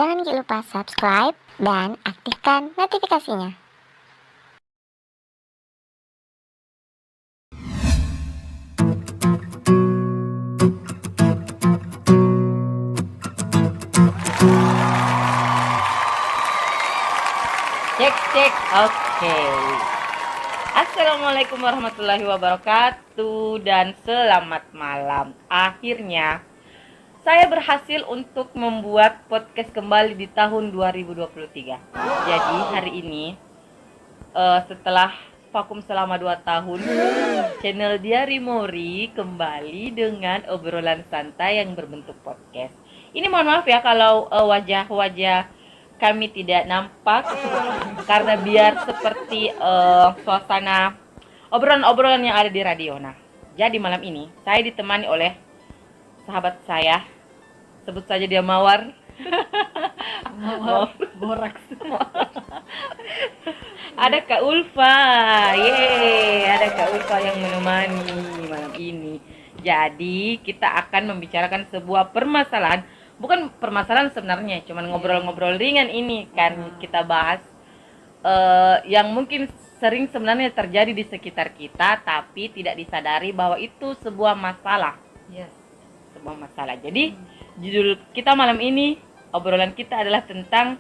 Jangan lupa subscribe dan aktifkan notifikasinya. Cek, oke. Assalamualaikum warahmatullahi wabarakatuh dan selamat malam. Akhirnya saya berhasil untuk membuat podcast kembali di tahun 2023. Jadi hari ini setelah vakum selama 2 tahun, channel Diari Mori kembali dengan obrolan santai yang berbentuk podcast. Ini mohon maaf ya kalau wajah-wajah kami tidak nampak, karena biar seperti suasana obrolan-obrolan yang ada di radio. Nah, jadi malam ini saya ditemani oleh sahabat saya, sebut saja dia Mawar. Boraks. Ada Kak Ulfa, ada Kak Ulfa yang menemani malam ini. Jadi kita akan membicarakan sebuah permasalahan, bukan permasalahan sebenarnya, cuman ngobrol-ngobrol ringan ini kan kita bahas yang mungkin sering sebenarnya terjadi di sekitar kita, tapi tidak disadari bahwa itu sebuah masalah. Yes. Sebuah masalah. Jadi judul kita malam ini, obrolan kita adalah tentang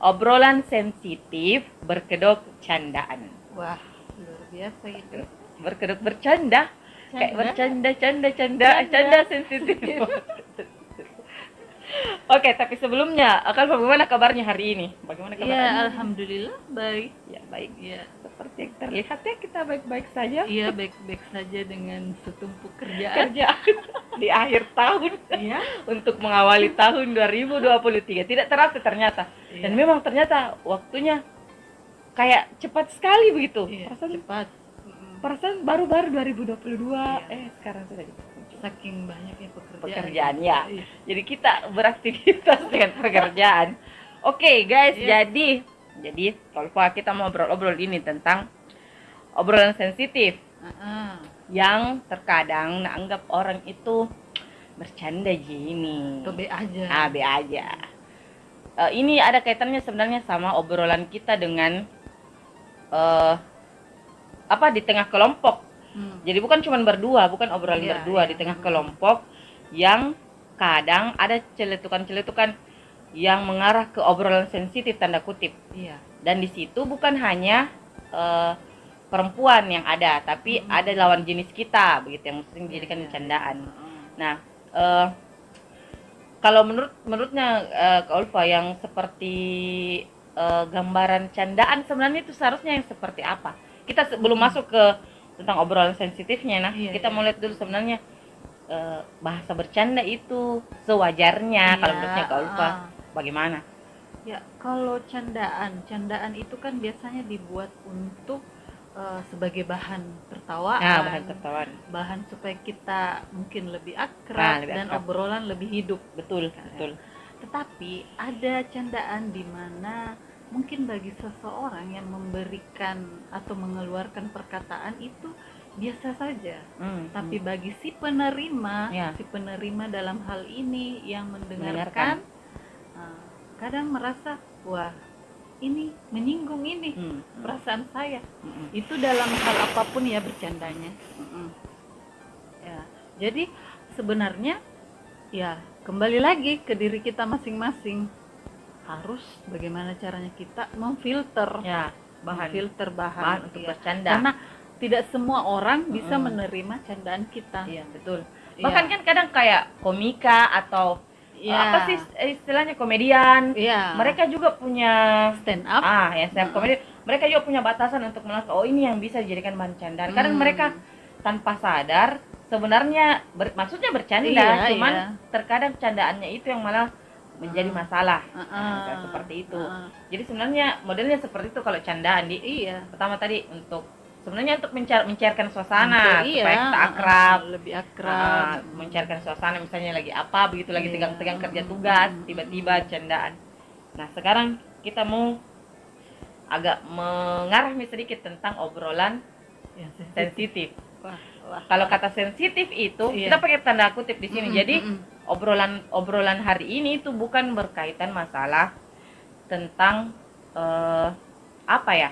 obrolan sensitif berkedok candaan. Wah, luar biasa itu. Berkedok bercanda, kayak bercanda sensitif. Oke, tapi sebelumnya, bagaimana kabarnya hari ini? Bagaimana kabarnya? Ya, alhamdulillah baik. Ya, baik. Ya, Seperti yang terlihat ya, kita baik-baik saja. iya baik-baik saja dengan setumpuk kerjaan. Kerja di akhir tahun. Iya. Untuk mengawali tahun 2023. Tidak terasa ternyata. Iya. Dan memang ternyata waktunya kayak cepat sekali begitu. Iya, Perasaan, cepat. perasaan baru-baru 2022. Iya. Sekarang sudah di Saking banyaknya pekerjaan ya. Iya. Jadi kita beraktivitas dengan pekerjaan. Oke, guys, Yes. jadi kalau kita mau obrol-obrol ini tentang obrolan sensitif yang terkadang anggap orang itu bercanda gini. Atau B aja. B aja. Ini ada kaitannya sebenarnya sama obrolan kita dengan di tengah kelompok. Jadi bukan cuma berdua, bukan obrolan Iya, berdua, iya. di tengah kelompok yang kadang ada celetukan-celetukan yang mengarah ke obrolan sensitif tanda kutip. Iya. Dan di situ bukan hanya perempuan yang ada, tapi ada lawan jenis kita, begitu yang mesti dijadikan candaan. Nah, kalau menurutnya Kak Ulfa, yang seperti gambaran candaan sebenarnya itu seharusnya yang seperti apa? Kita belum masuk ke tentang obrolan sensitifnya. Nah, Iya, kita iya. mau lihat dulu sebenarnya bahasa bercanda itu sewajarnya. Iya, Kalau menurutnya Kak Ulfa bagaimana? Ya, kalau candaan itu kan biasanya dibuat untuk sebagai bahan tertawaan. Bahan tertawaan. Bahan supaya kita mungkin lebih akrab, Lebih dan akrab. obrolan lebih hidup. Betul. Tetapi ada candaan di mana mungkin bagi seseorang yang memberikan atau mengeluarkan perkataan itu biasa saja. Tapi bagi si penerima, Ya. dalam hal ini yang mendengarkan, kadang merasa, wah, ini menyinggung ini perasaan saya. Itu dalam hal apapun ya bercandanya. Ya, jadi sebenarnya ya kembali lagi ke diri kita masing-masing. Harus bagaimana caranya kita memfilter, Ya, filter bahan untuk iya. bercanda. Karena tidak semua orang bisa menerima candaan kita. Iya, betul. Iya. Bahkan kan kadang kayak komika atau Iya. apa sih istilahnya, komedian. Iya. Mereka juga punya Stand up. stand up comedy. Mereka juga punya batasan untuk melihat, oh ini yang bisa dijadikan bahan candaan. Kadang mereka tanpa sadar sebenarnya maksudnya bercanda, Iya, cuman iya. terkadang candaannya itu yang malah menjadi masalah. Kayak seperti itu. Jadi sebenarnya modelnya seperti itu kalau candaan Iya. pertama tadi untuk sebenarnya untuk mencairkan suasana Untuk- supaya kita akrab. lebih akrab. Mencairkan suasana, misalnya lagi apa begitu, lagi Iya. tegang-tegang kerja tugas, tiba-tiba candaan. Nah, sekarang kita mau agak mengarah sedikit tentang obrolan Ya, sensitif. Wah. Kalau kata sensitif itu Iya. kita pakai tanda kutip di sini. Jadi obrolan hari ini itu bukan berkaitan masalah tentang apa ya?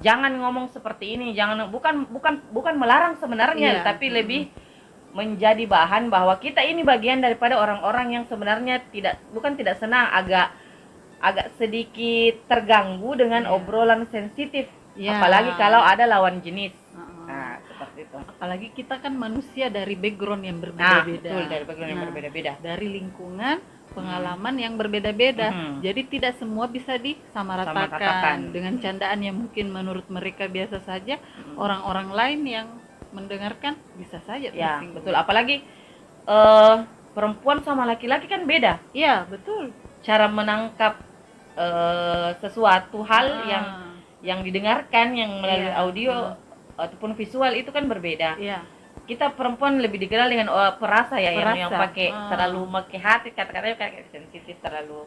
Jangan ngomong seperti ini, bukan melarang sebenarnya, tapi lebih menjadi bahan bahwa kita ini bagian daripada orang-orang yang sebenarnya bukan tidak senang, agak sedikit terganggu dengan obrolan sensitif, apalagi kalau ada lawan jenis. Nah, seperti itu. Apalagi kita kan manusia dari background yang berbeda-beda. Betul, dari background yang berbeda-beda. Dari lingkungan, pengalaman yang berbeda-beda. Jadi tidak semua bisa disamaratakan dengan candaan yang mungkin menurut mereka biasa saja, orang-orang lain yang mendengarkan bisa saja tersinggung. Betul. Apalagi perempuan sama laki-laki kan beda. Iya, betul. Cara menangkap sesuatu hal yang didengarkan, yang melalui audio ataupun visual itu kan berbeda. Kita perempuan lebih dikenal dengan perasa ya, yang pakai terlalu pakai hati, kata-katanya kayak sensitif, terlalu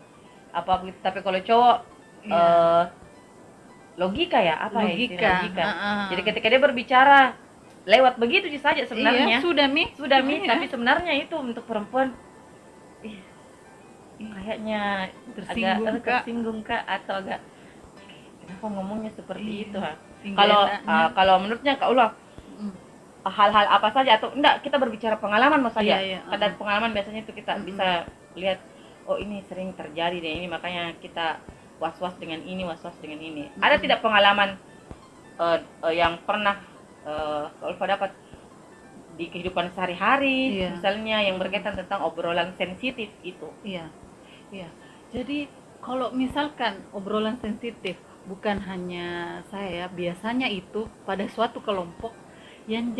apa begitu. Tapi kalau cowok logika ya, logika. Jadi ketika dia berbicara lewat begitu saja sebenarnya. Sudah mi. Tapi sebenarnya itu untuk perempuan kayaknya tersinggung kak, atau agak kenapa ngomongnya seperti itu. Kalau menurutnya Kak Ula, hal-hal apa saja atau enggak, kita berbicara pengalaman saja. Kadang pengalaman biasanya itu kita bisa lihat, oh ini sering terjadi deh ini, makanya kita was-was dengan ini. Ada tidak pengalaman yang pernah Kak Ulfa dapat di kehidupan sehari-hari, misalnya yang berkaitan tentang obrolan sensitif itu? Iya. Jadi kalau misalkan obrolan sensitif, bukan hanya saya, biasanya itu pada suatu kelompok yang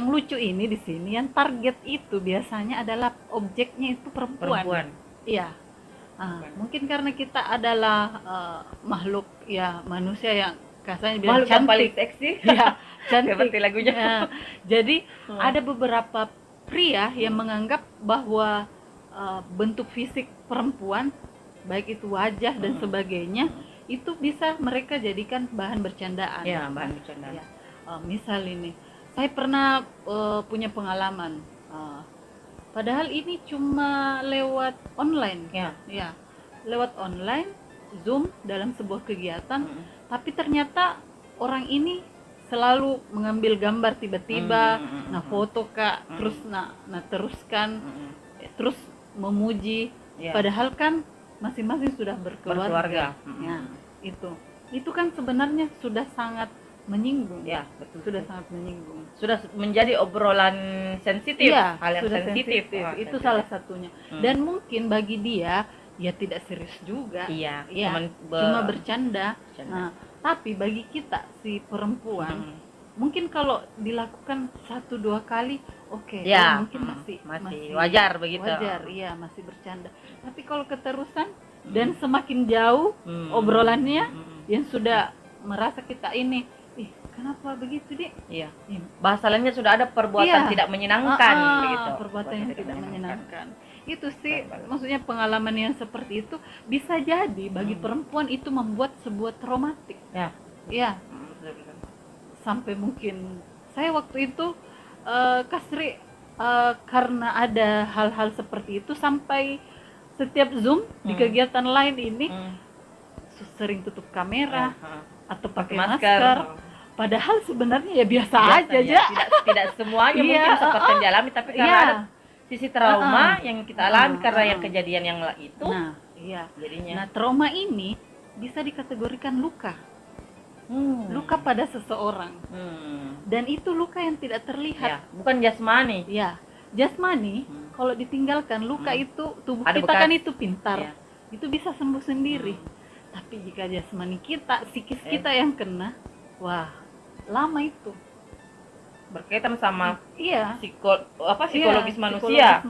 lucu ini di sini, yang target itu biasanya adalah objeknya itu perempuan. Iya. Mungkin karena kita adalah makhluk manusia yang kasarnya bilang cantik, paling seksi. Cantik. Seperti lagunya. Jadi ada beberapa pria yang menganggap bahwa bentuk fisik perempuan, baik itu wajah dan sebagainya, itu bisa mereka jadikan bahan bercandaan. Bahan bercandaan. Misal ini, saya pernah punya pengalaman. Padahal ini cuma lewat online. Lewat online, Zoom dalam sebuah kegiatan, tapi ternyata orang ini selalu mengambil gambar tiba-tiba, foto Kak, terus teruskan, terus memuji, padahal kan masing-masing sudah berkeluarga. Itu kan sebenarnya sudah sangat menyinggung. Betul. Sudah sangat menyinggung. Sudah menjadi obrolan sensitif, hal yang sensitif. Itu salah satunya. Dan mungkin bagi dia tidak serius juga. Cuma bercanda. Tapi bagi kita si perempuan, mungkin kalau dilakukan 1-2 kali, mungkin masih wajar begitu. Masih bercanda. Tapi kalau keterusan dan semakin jauh obrolannya, yang sudah merasa kita ini, kenapa begitu deh? Bahasa lainnya sudah ada perbuatan tidak menyenangkan begitu. Perbuatan yang tidak menyenangkan. Itu sih maksudnya pengalaman yang seperti itu bisa jadi bagi perempuan itu membuat sebuah traumatik. Sampai mungkin saya waktu itu Kasri karena ada hal-hal seperti itu, sampai setiap Zoom di kegiatan lain ini sering tutup kamera atau pakai masker. Padahal sebenarnya biasa aja. Tidak semuanya mungkin seperti yang dialami, tapi karena ada sisi trauma yang kita alami karena yang kejadian yang itu. Jadinya. Trauma ini bisa dikategorikan luka. Luka pada seseorang. Dan itu luka yang tidak terlihat. Bukan jasmani. Jasmani kalau ditinggalkan luka itu, tubuh ada kita bekas. Kan itu pintar. Itu bisa sembuh sendiri. Tapi jika jasmani kita, psikis kita yang kena, lama itu. Berkaitan sama psikologis manusia.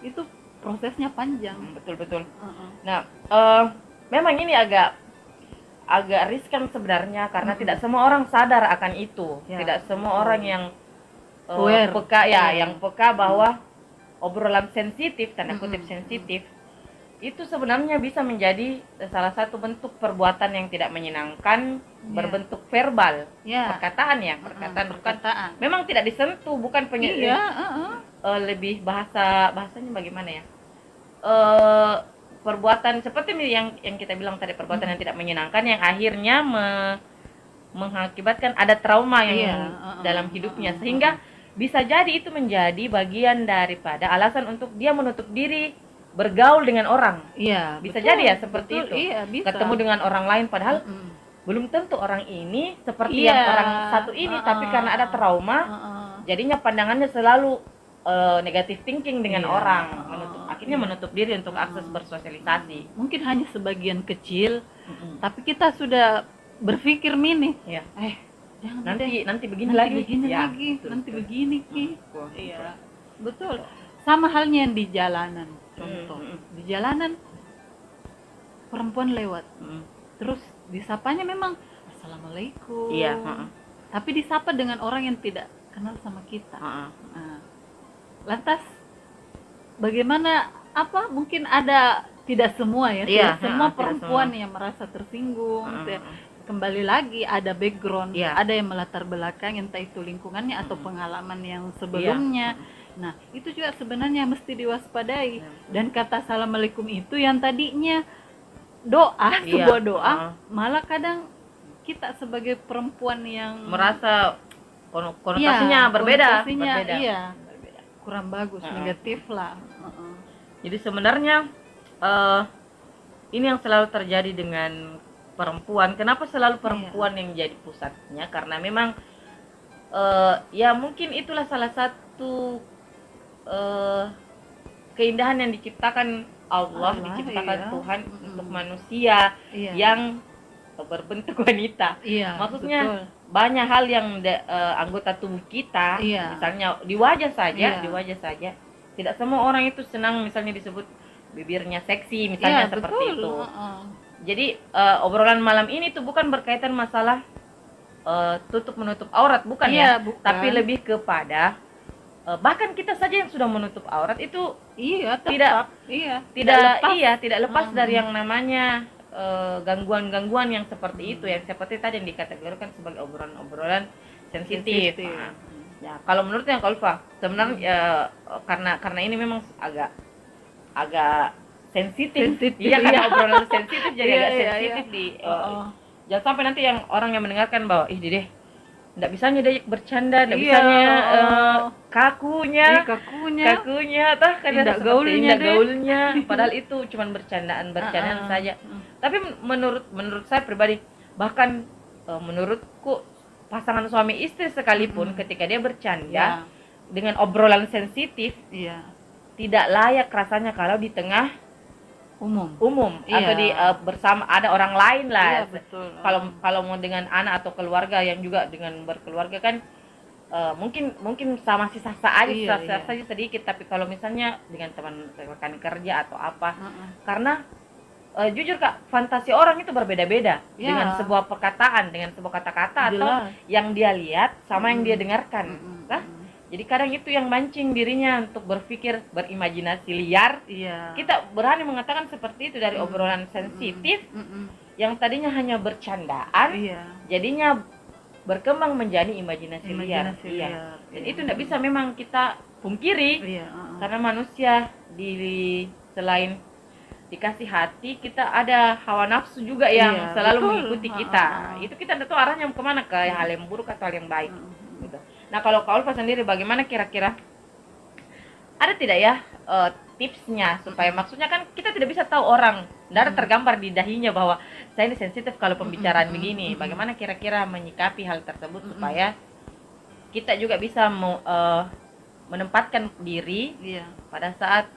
Itu prosesnya panjang. Betul. Nah, memang ini agak riskan sebenarnya, karena tidak semua orang sadar akan itu. Tidak semua orang yang peka yang peka bahwa obrolan sensitif, tanda kutip sensitif, itu sebenarnya bisa menjadi salah satu bentuk perbuatan yang tidak menyenangkan, berbentuk verbal, perkataan bukan, memang tidak disentuh, bukan lebih bahasanya bagaimana ya? eh Perbuatan seperti yang kita bilang tadi, perbuatan yang tidak menyenangkan yang akhirnya mengakibatkan ada trauma yang dalam hidupnya, sehingga bisa jadi itu menjadi bagian daripada alasan untuk dia menutup diri bergaul dengan orang. Iya, Bisa betul, jadi ya seperti betul, itu. Iya, bisa. Ketemu dengan orang lain padahal belum tentu orang ini seperti yang orang satu ini, tapi karena ada trauma jadinya pandangannya selalu negative thinking dengan orang, akhirnya menutup diri untuk akses bersosialisasi. Mungkin hanya sebagian kecil, tapi kita sudah berpikir nih, Ya. jangan Nanti begini nanti lagi, begini ya, lagi, betul, nanti betul. begini Ki. Iya, betul. Sama halnya yang di jalanan. Contoh, di jalanan perempuan lewat, terus disapanya memang assalamualaikum. Iya. Tapi disapa dengan orang yang tidak kenal sama kita. Nah, lantas bagaimana? Mungkin ada, tidak semua ya, tidak semua perempuan yang merasa tersinggung. Kembali lagi ada background, ada yang melatar belakang, entah itu lingkungannya atau pengalaman yang sebelumnya. Nah, itu juga sebenarnya mesti diwaspadai. Dan kata assalamualaikum itu yang tadinya doa, sebuah doa, malah kadang kita sebagai perempuan yang merasa konotasinya berbeda. Iya, kurang bagus, negatif lah. Jadi sebenarnya ini yang selalu terjadi dengan perempuan. Kenapa selalu perempuan yang jadi pusatnya? Karena memang ya mungkin itulah salah satu keindahan yang diciptakan Allah, diciptakan Tuhan untuk manusia yang berbentuk wanita. Maksudnya betul. Banyak hal yang anggota tubuh kita, misalnya di wajah saja, tidak semua orang itu senang misalnya disebut bibirnya seksi, misalnya seperti itu. Jadi obrolan malam ini tuh bukan berkaitan masalah tutup menutup aurat, bukan bukan. Tapi lebih kepada bahkan kita saja yang sudah menutup aurat itu tidak lepas dari yang namanya gangguan-gangguan yang seperti itu, yang seperti tadi yang dikategorikan sebagai obrolan-obrolan sensitif. Ya, kalau menurut yang Ulfa sebenarnya karena ini memang agak sensitif. Iya, karena obrolan sensitif jadi agak sensitif jangan sampai nanti yang orang yang mendengarkan bahwa Dede nggak bisanya dia bercanda, nggak bisanya kakunya, toh karena gaulnya, padahal itu cuman bercandaan saja. Tapi menurut saya pribadi, bahkan menurutku pasangan suami istri sekalipun ketika dia bercanda dengan obrolan sensitif, tidak layak rasanya kalau di tengah umum atau di bersama ada orang lain lah. Kalau mau dengan anak atau keluarga yang juga dengan berkeluarga kan mungkin sama sih sah-sah aja, sedikit. Tapi kalau misalnya dengan teman rekan kerja atau apa, karena jujur Kak, fantasi orang itu berbeda-beda dengan sebuah perkataan, dengan sebuah kata-kata atau yang dia lihat sama yang dia dengarkan. Jadi kadang itu yang mancing dirinya untuk berpikir, berimajinasi liar. Kita berani mengatakan seperti itu dari obrolan sensitif yang tadinya hanya bercandaan, jadinya berkembang menjadi imajinasi liar. Dan itu tidak bisa memang kita pungkiri, karena manusia selain dikasih hati, kita ada hawa nafsu juga yang selalu mengikuti kita. Itu kita tidak tahu arahnya kemana, ke hal yang buruk atau hal yang baik. Gitu. Nah, kalau Kak Ulfa sendiri bagaimana kira-kira? Ada tidak ya tipsnya supaya maksudnya kan kita tidak bisa tahu orang, tidak ada tergambar di dahinya bahwa saya ini sensitif kalau pembicaraan begini. Bagaimana kira-kira menyikapi hal tersebut supaya kita juga bisa menempatkan diri pada saat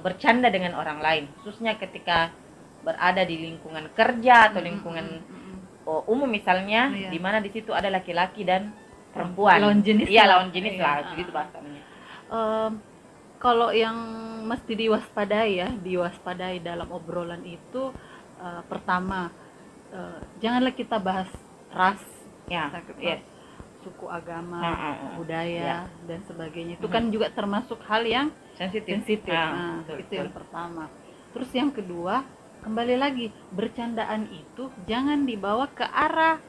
bercanda dengan orang lain, khususnya ketika berada di lingkungan kerja atau lingkungan umum misalnya, di mana di situ ada laki-laki dan perempuan, lawan jenis lah, gitu bahasanya. Kalau yang mesti diwaspadai dalam obrolan itu, pertama, janganlah kita bahas ras, suku, agama, budaya dan sebagainya. Itu kan juga termasuk hal yang sensitif. Itu yang pertama. Terus yang kedua, kembali lagi, bercandaan itu jangan dibawa ke arah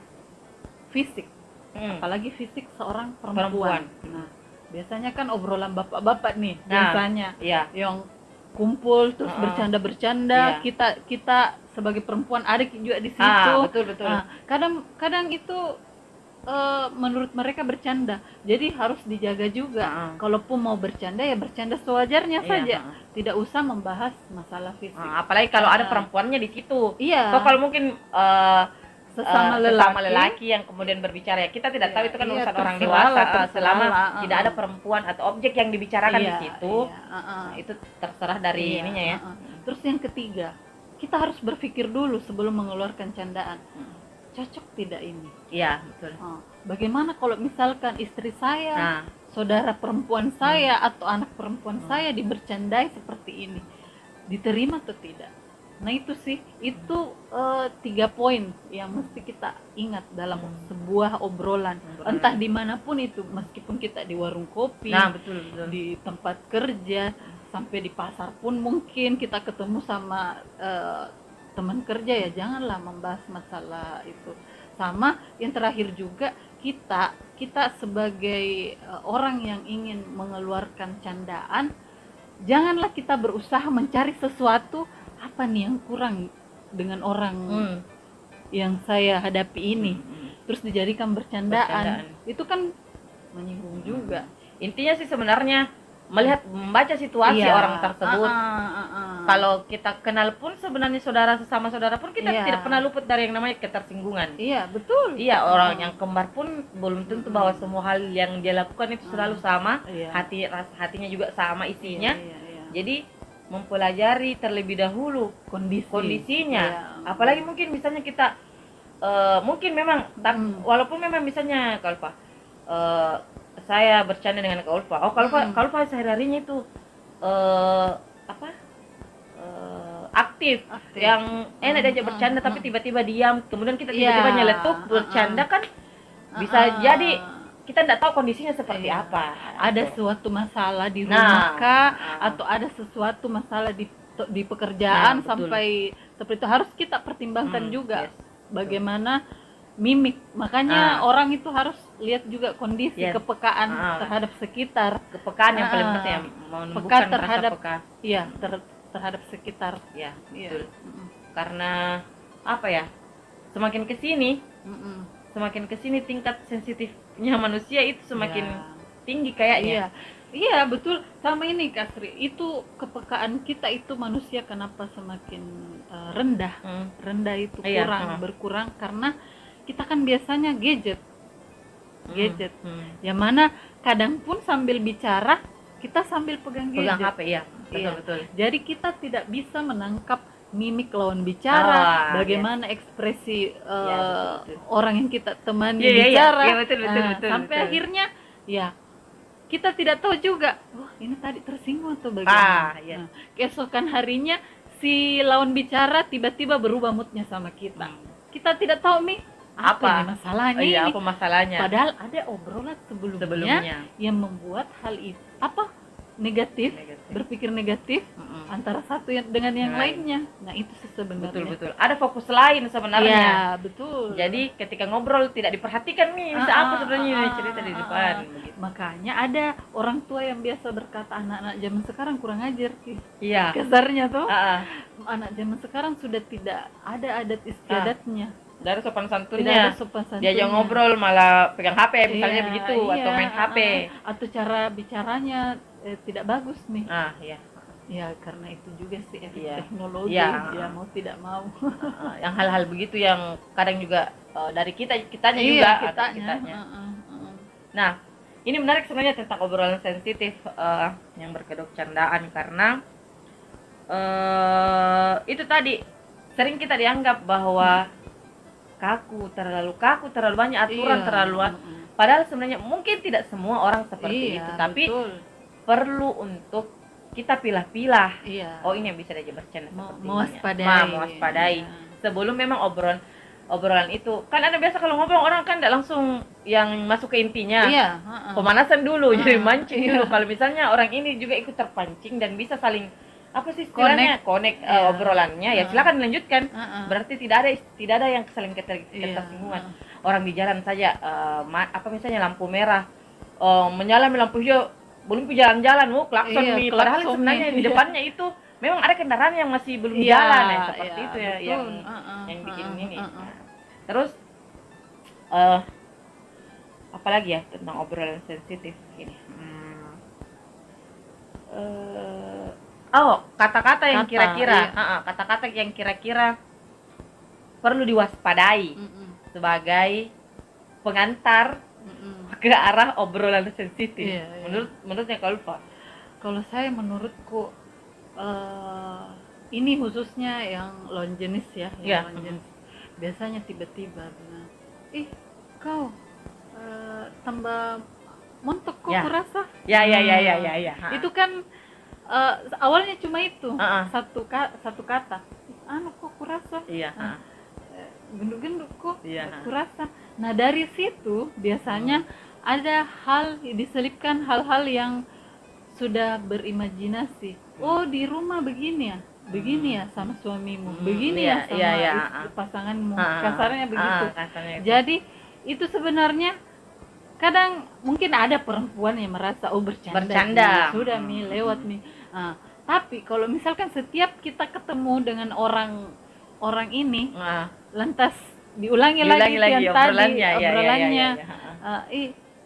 fisik. Apalagi fisik seorang perempuan. Nah, biasanya kan obrolan bapak-bapak nih, Nah, biasanya iya. yang kumpul terus bercanda-bercanda, Iya. kita sebagai perempuan ada juga di situ. Betul. Kadang itu menurut mereka bercanda, jadi harus dijaga juga. Kalaupun mau bercanda ya bercanda sewajarnya Iya, saja, tidak usah membahas masalah fisik. Apalagi kalau ada perempuannya di situ. Iya. So, kalau mungkin Sesama lelaki yang kemudian berbicara, ya kita tidak tahu itu kan urusan orang dewasa. Selama tidak ada perempuan atau objek yang dibicarakan di situ, itu terserah dari ininya ya. Terus yang ketiga, kita harus berpikir dulu sebelum mengeluarkan candaan. Cocok tidak ini? Iya, betul. Bagaimana kalau misalkan istri saya, saudara perempuan saya atau anak perempuan saya dibercandai seperti ini, diterima atau tidak? Nah itu sih, itu 3 poin yang mesti kita ingat dalam sebuah obrolan. Entah dimanapun itu, meskipun kita di warung kopi, betul. di tempat kerja, sampai di pasar pun mungkin kita ketemu sama teman kerja, ya janganlah membahas masalah itu. Sama yang terakhir juga, kita sebagai orang yang ingin mengeluarkan candaan, janganlah kita berusaha mencari sesuatu apa nih yang kurang dengan orang yang saya hadapi ini, terus dijadikan bercandaan. Itu kan menyinggung juga. Intinya sih sebenarnya membaca situasi orang tersebut. Kalau kita kenal pun sebenarnya sesama saudara pun kita tidak pernah luput dari yang namanya ketersinggungan. Iya, betul. Iya, orang yang kembar pun belum tentu bahwa semua hal yang dia lakukan itu selalu sama. Hatinya juga sama isinya. Jadi mempelajari terlebih dahulu kondisinya. Apalagi mungkin misalnya kita mungkin memang walaupun memang misalnya kalau Pak saya bercanda dengan Kak Ulfa. Kak Ulfa sehari-harinya itu aktif, yang enak diajak bercanda tapi tiba-tiba diam, kemudian kita tiba-tiba nyeletuk bercanda kan bisa jadi kita tidak tahu kondisinya seperti apa. Ada suatu masalah di rumah atau ada sesuatu masalah di pekerjaan, sampai seperti itu harus kita pertimbangkan juga bagaimana mimik. Makanya orang itu harus lihat juga kondisi kepekaan terhadap sekitar. Kepekaan yang paling penting, peka terhadap terhadap sekitar. Ya, betul. Karena apa ya? Semakin kesini tingkat sensitifnya manusia itu semakin tinggi kayaknya. Iya, betul. Sama ini Kak Sri, itu kepekaan kita itu manusia kenapa semakin rendah. Rendah itu berkurang karena kita kan biasanya gadget. Yang mana kadang pun sambil bicara kita sambil pegang gadget. Pegang HP, betul. Jadi kita tidak bisa menangkap mimik lawan bicara, bagaimana ekspresi orang yang kita temani bicara. Betul. Sampai akhirnya kita tidak tahu juga, ini tadi tersinggung atau bagaimana. Keesokan harinya si lawan bicara tiba-tiba berubah moodnya sama kita. Kita tidak tahu apa masalahnya apa masalahnya. Padahal ada obrolan sebelumnya yang membuat hal itu negatif, berpikir negatif antara satu dengan yang lainnya. Nah itu sih sebenarnya. Betul. Ada fokus lain sebenarnya. Iya, betul. Jadi ketika ngobrol tidak diperhatikan bisa apa sebenarnya cerita di depan. Makanya ada orang tua yang biasa berkata anak-anak zaman sekarang kurang ajar. Iya. Kasarnya tuh. Anak zaman sekarang sudah tidak ada adat istiadatnya. Dari sopan santunnya. Diajak ngobrol malah pegang HP misalnya begitu atau main HP. Atau cara bicaranya tidak bagus nih. Ya karena itu juga sih efek teknologi, ya mau tidak mau. Yang hal-hal begitu yang kadang juga dari kitanya juga. Nah, ini menarik sebenarnya tentang obrolan sensitif yang berkedok candaan, karena itu tadi sering kita dianggap bahwa terlalu kaku, terlalu banyak aturan, padahal sebenarnya mungkin tidak semua orang seperti itu, tapi perlu untuk kita pilah-pilah. Oh ini yang bisa diajak bercanda, mewaspadai. Sebelum memang obrolan itu kan ada biasa kalau ngobrol orang kan tidak langsung yang masuk ke intinya. Pemanasan dulu, jadi mancing dulu. Kalau misalnya orang ini juga ikut terpancing dan bisa saling apa sih istilahnya connect obrolannya, ya silakan dilanjutkan. Berarti tidak ada yang saling ketersinggungan. Orang di jalan saja misalnya lampu merah menyala lampu hijau, belum jalan-jalan, klakson Iya, nih. Padahal klakson sebenarnya nih, di iya. depannya itu memang ada kendaraan yang masih belum Iya, jalan, ya seperti iya, itu ya betul. yang bikin ini. Heeh. Nah, terus eh apalagi ya tentang obrolan sensitif ini. Kata-kata yang Kata, kira-kira, iya. kata-kata yang kira-kira perlu diwaspadai Mm-mm. sebagai pengantar Mm-mm. ke arah obrolan sensitif. Iya, iya. Menurutnya kalau Pak? Kalau saya menurutku ini khususnya yang lawan jenis ya, Iya. yang lawan jenis. Biasanya tiba-tiba bilang, ih kau tambah montok kok Ya. kurasa. Ya. Itu kan awalnya cuma itu Ha-ha. satu kata. Anu kok kurasa. Iya. Gendut-gendut kok Iya. kurasa. Nah dari situ biasanya ada diselipkan hal-hal yang sudah berimajinasi. Oh di rumah begini ya sama suamimu, begini ya sama pasanganmu, kasarnya begitu. Kasarnya itu. Jadi itu sebenarnya kadang mungkin ada perempuan yang merasa bercanda. Sudah lewat nih. Tapi kalau misalkan setiap kita ketemu dengan orang ini, lantas diulangi lagi yang tadi obrolannya,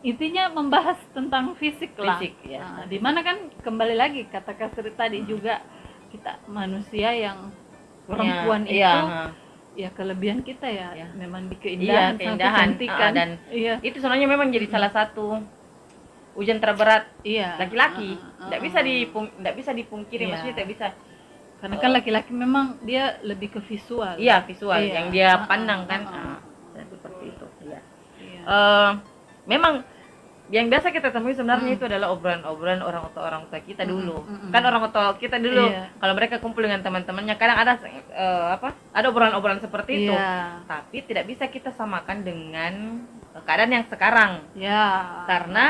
intinya membahas tentang fisik lah. Ya. Dimana kan kembali lagi kata Kasri tadi juga, kita manusia yang perempuan itu ya kelebihan kita ya memang di keindahan, kecantikan, dan itu sebenarnya memang jadi salah satu ujian terberat laki-laki. Tidak bisa dipungkiri, maksudnya tidak bisa, karena kan laki-laki memang dia lebih ke visual. Visual yang dia pandang kan. Seperti itu. Memang yang biasa kita temui sebenarnya itu adalah obrolan orang tua kita dulu. Kan orang tua kita dulu kalau mereka kumpul dengan teman-temannya kadang ada ada obrolan seperti itu. Tapi tidak bisa kita samakan dengan keadaan yang sekarang. Karena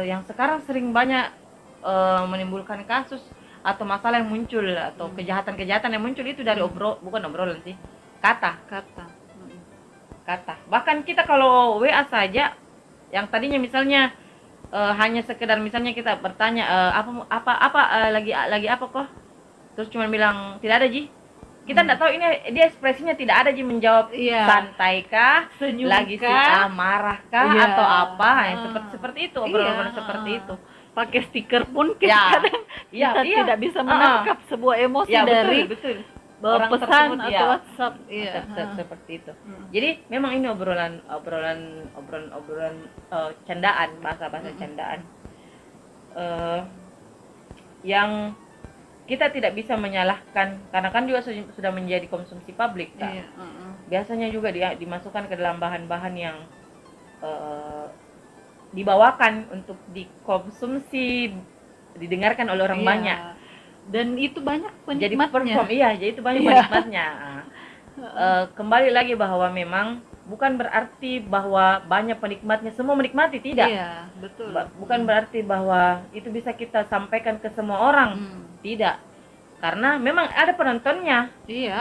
yang sekarang sering banyak menimbulkan kasus atau masalah yang muncul atau kejahatan-kejahatan yang muncul itu dari bukan obrolan sih, kata. Bahkan kita kalau WA saja yang tadinya misalnya hanya sekedar misalnya kita bertanya lagi apa kok, terus cuma bilang tidak ada Ji, kita tidak tahu ini dia ekspresinya tidak ada Ji, menjawab santai kah, senyum lagi kah, marah kah atau apa, seperti itu, obrolan seperti itu. Pakai stiker pun kadang kita tidak bisa menangkap sebuah emosi dari betul. Orang pesan atau WhatsApp, seperti itu. Jadi memang ini obrolan candaan, bahasa candaan yang kita tidak bisa menyalahkan karena kan juga sudah menjadi konsumsi publik. Biasanya juga dimasukkan ke dalam bahan-bahan yang dibawakan untuk dikonsumsi, didengarkan oleh orang banyak. Dan itu banyak penikmatnya. Jadi itu banyak penikmatnya. Kembali lagi bahwa memang bukan berarti bahwa banyak penikmatnya semua menikmati, tidak. Betul. Bukan berarti bahwa itu bisa kita sampaikan ke semua orang, tidak. Karena memang ada penontonnya.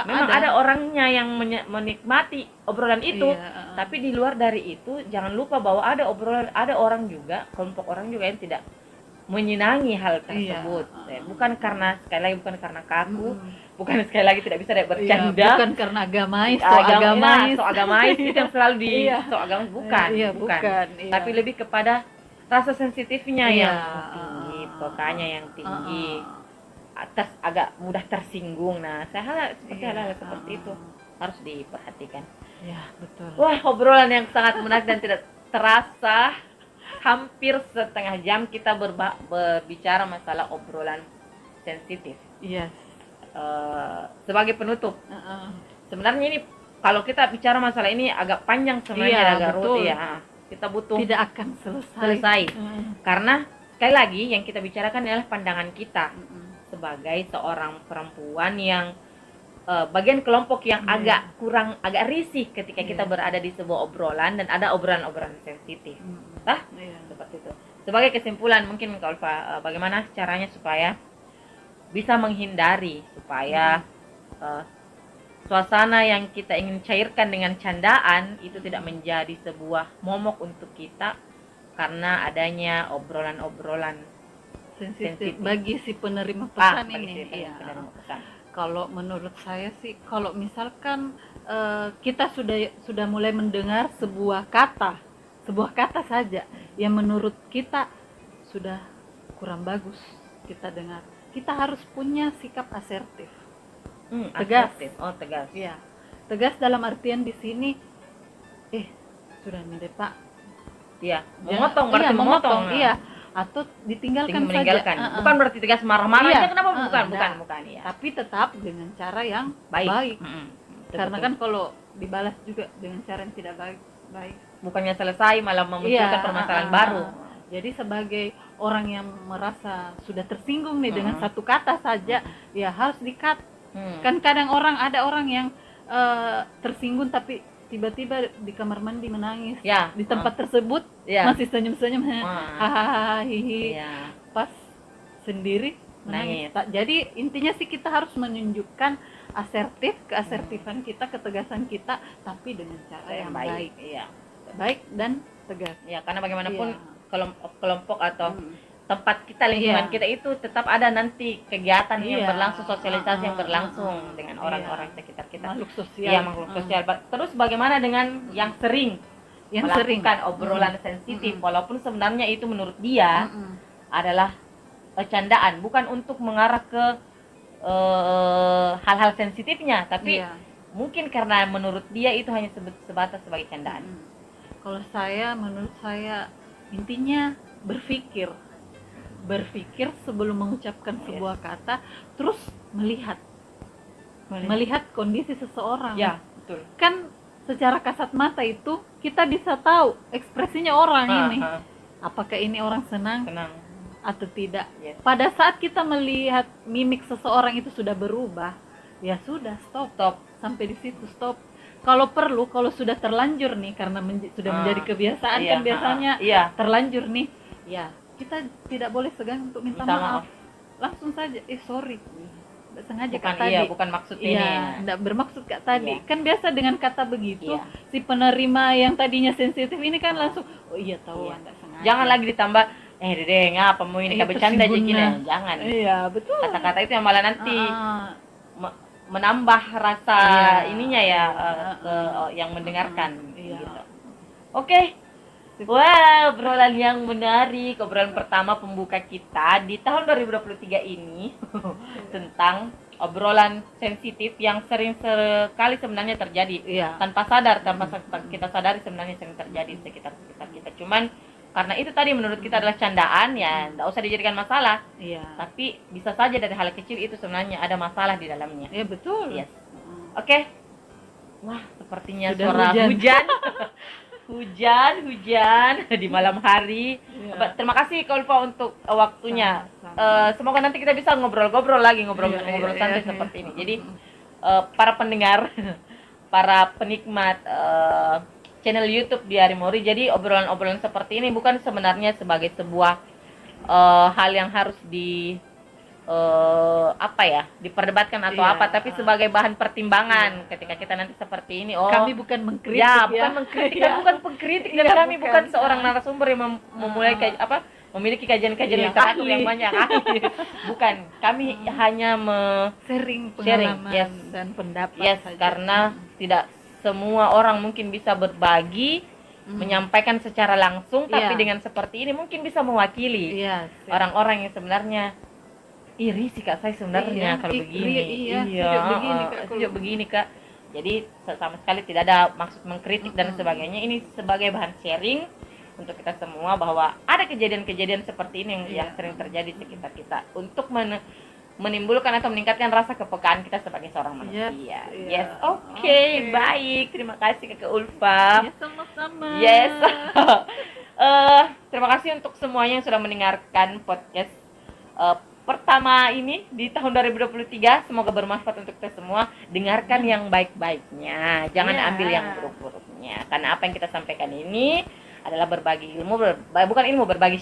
Memang ada orangnya yang menikmati obrolan itu. Tapi di luar dari itu jangan lupa bahwa ada orang juga, kelompok orang juga yang tidak menyenangi hal tersebut. Bukan karena kaku, bukan sekali lagi tidak bisa bercanda, bukan karena agamais, itu yang selalu so agamais, bukan. Tapi lebih kepada rasa sensitifnya yang tinggi, pokoknya yang tinggi, atas agak mudah tersinggung. Nah, seperti hal-hal seperti itu harus diperhatikan. Betul. Wah, obrolan yang sangat menarik dan tidak terasa. Hampir setengah jam kita berbicara masalah obrolan sensitif. Sebagai penutup, sebenarnya ini kalau kita bicara masalah ini agak panjang sebenarnya, agak rumit ya. Kita butuh tidak akan selesai. Karena sekali lagi yang kita bicarakan adalah pandangan kita sebagai seorang perempuan yang bagian kelompok yang agak risih ketika kita berada di sebuah obrolan dan ada obrolan sensitif. Seperti itu. Sebagai kesimpulan mungkin kalau bagaimana caranya supaya bisa menghindari, supaya suasana yang kita ingin cairkan dengan candaan itu tidak menjadi sebuah momok untuk kita, karena adanya obrolan-obrolan sensitif bagi si penerima ah pesan bagi ini. si Iya. penerima pesan. Kalau menurut saya sih, kalau misalkan kita sudah mulai mendengar sebuah kata saja yang menurut kita sudah kurang bagus kita dengar, kita harus punya sikap asertif. Tegas. Asertif. Oh, tegas. Iya, tegas dalam artian di sini, sudah nih deh Pak. Iya, memotong berarti Iya, memotong. Iya, atau ditinggalkan meninggalkan. saja. Bukan berarti tegas marah-marah Iya. aja, kenapa? Bukan, Enggak. bukan, ya. Tapi tetap dengan cara yang Baik. baik. Betul, Karena betul. kan kalau dibalas juga dengan cara yang tidak baik. Bukannya selesai malah memunculkan permasalahan baru. Jadi sebagai orang yang merasa sudah tersinggung nih dengan satu kata saja, ya harus di-cut. Kan kadang ada orang yang tersinggung tapi tiba-tiba di kamar mandi menangis. Ya. Di tempat tersebut masih senyum-senyum, hahaha, hihi. Iya. Pas sendiri menangis. Jadi intinya sih kita harus menunjukkan keasertifan kita, ketegasan kita, tapi dengan cara yang baik. Iya. Baik dan tegas. Ya, karena bagaimanapun Iya. kelompok atau tempat kita, lingkungan kita itu tetap ada nanti kegiatan yang berlangsung, sosialisasi yang berlangsung dengan orang-orang sekitar kita. Makhluk sosial. Iya, makhluk sosial. Terus bagaimana dengan yang sering melakukan obrolan sensitif, walaupun sebenarnya itu menurut dia adalah candaan, bukan untuk mengarah ke hal-hal sensitifnya, tapi mungkin karena menurut dia itu hanya sebatas sebagai candaan. Kalau menurut saya intinya berpikir sebelum mengucapkan sebuah kata, terus melihat kondisi seseorang. Ya, betul. Kan secara kasat mata itu kita bisa tahu ekspresinya orang ini. Apakah ini orang senang atau tidak. Pada saat kita melihat mimik seseorang itu sudah berubah, ya sudah stop. Sampai di situ stop. Kalau sudah terlanjur nih, karena sudah menjadi kebiasaan kan biasanya terlanjur nih, ya kita tidak boleh segan untuk minta maaf. Langsung saja, sorry, tidak sengaja kak tadi. Bukan maksud ini. Tidak bermaksud kak tadi. Kan biasa dengan kata begitu, si penerima yang tadinya sensitif ini kan langsung, tahu tidak sengaja. Jangan lagi ditambah, Dede ngapa mau ini bercanda jikina. Jangan. Iya, betul. Kata-kata itu yang malah nanti menambah rasa ininya ya yang mendengarkan. Gitu. Oke. Wow, obrolan yang menarik, obrolan pertama pembuka kita di tahun 2023 ini tentang obrolan sensitif yang sering sekali sebenarnya terjadi tanpa kita sadari sebenarnya sering terjadi di sekitar kita. Cuman karena itu tadi menurut kita adalah candaan, ya enggak usah dijadikan masalah. Tapi bisa saja dari hal kecil itu sebenarnya ada masalah di dalamnya. Iya, betul. Yes. Oke. Wah, sepertinya sudah suara hujan. hujan di malam hari. Terima kasih Kak Ulfa untuk waktunya. Semoga nanti kita bisa ngobrol-ngobrol lagi, ngobrol santai seperti ini. Jadi para pendengar, para penikmat channel YouTube di Arimori, jadi obrolan-obrolan seperti ini bukan sebenarnya sebagai sebuah hal yang harus diperdebatkan atau tapi sebagai bahan pertimbangan ketika kita nanti seperti ini. Kami bukan mengkritik, bukan mengkritik, bukan pengkritik, dan kami bukan seorang narasumber yang memulai memiliki kajian-kajian literatur yang banyak. Bukan, kami hanya sharing pengalaman dan pendapat saja. Karena tidak semua orang mungkin bisa berbagi, menyampaikan secara langsung, tapi dengan seperti ini mungkin bisa mewakili orang-orang yang sebenarnya iri sih Kak, saya sebenarnya kalau begini. Sejak begini Kak. Jadi sama sekali tidak ada maksud mengkritik dan sebagainya. Ini sebagai bahan sharing untuk kita semua bahwa ada kejadian-kejadian seperti ini yang sering terjadi di sekitar kita, untuk menimbulkan atau meningkatkan rasa kepekaan kita sebagai seorang manusia. Oke. Baik. Terima kasih Kakak Ulfa. Sama-sama. Terima kasih untuk semuanya yang sudah mendengarkan podcast pertama ini di tahun 2023. Semoga bermanfaat untuk kita semua. Dengarkan yang baik-baiknya, jangan ambil yang buruk-buruknya. Karena apa yang kita sampaikan ini adalah berbagi ilmu, berbagi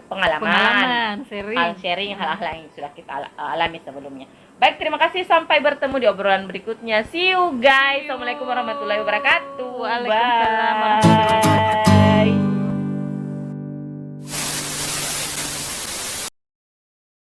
pengalaman, sharing hal-hal yang sudah kita alami sebelumnya. Baik, terima kasih, sampai bertemu di obrolan berikutnya. See you guys. Assalamualaikum warahmatullahi wabarakatuh. Waalaikumsalam warahmatullahi wabarakatuh.